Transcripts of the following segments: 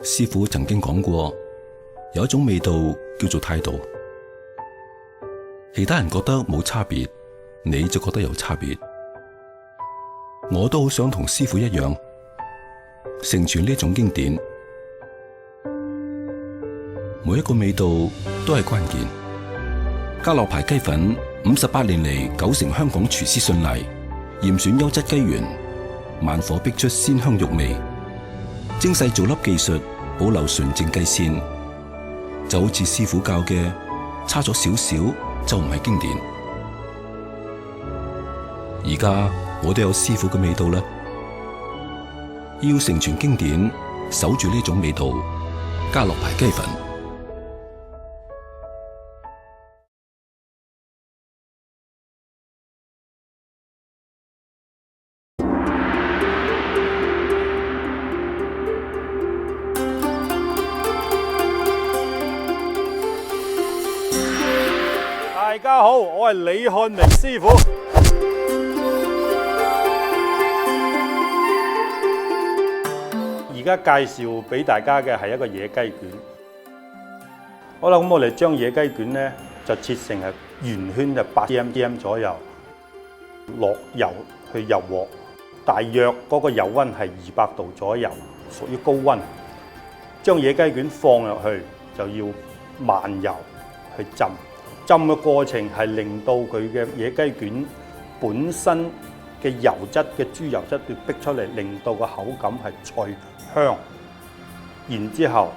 師傅曾經講過，有一種味道叫做態度。其他人覺得冇差別，你就覺得有差別。我都好想同師傅一樣，承傳呢種經典。每一個味道都係關鍵。家樂牌雞粉58年嚟9成香港廚師信賴，嚴選優質雞源，慢火逼出鮮香肉味，精細做粒技術保留純正雞鮮，就好似師傅教嘅，差咗少少就唔係經典。而家我都有師傅嘅味道啦，要承傳經典，守住呢種味道，家樂牌雞粉。大家好，我係李漢明師傅。而家介紹俾大家嘅係一個野雞卷。好啦，咁我哋將野雞卷呢就切成係圓圈，就8cm 左右，落油去入鑊，大約嗰個油溫係200度左右，屬於高溫。將野雞卷放入去就要慢油去浸。浸嘅過程係令到佢嘅野雞卷本身嘅油質嘅豬油質會逼出嚟，令到個口感係脆香。然之後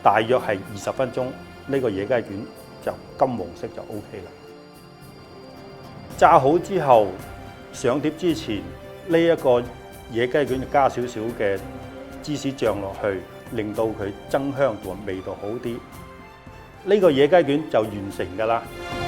大約係20分鐘，呢個野雞卷就金黃色就 OK 啦。炸好之後上碟之前，呢一個野雞卷就加少少嘅芝士醬落去，令到佢增香同埋味道好啲。呢個野雞卷就完成㗎啦〜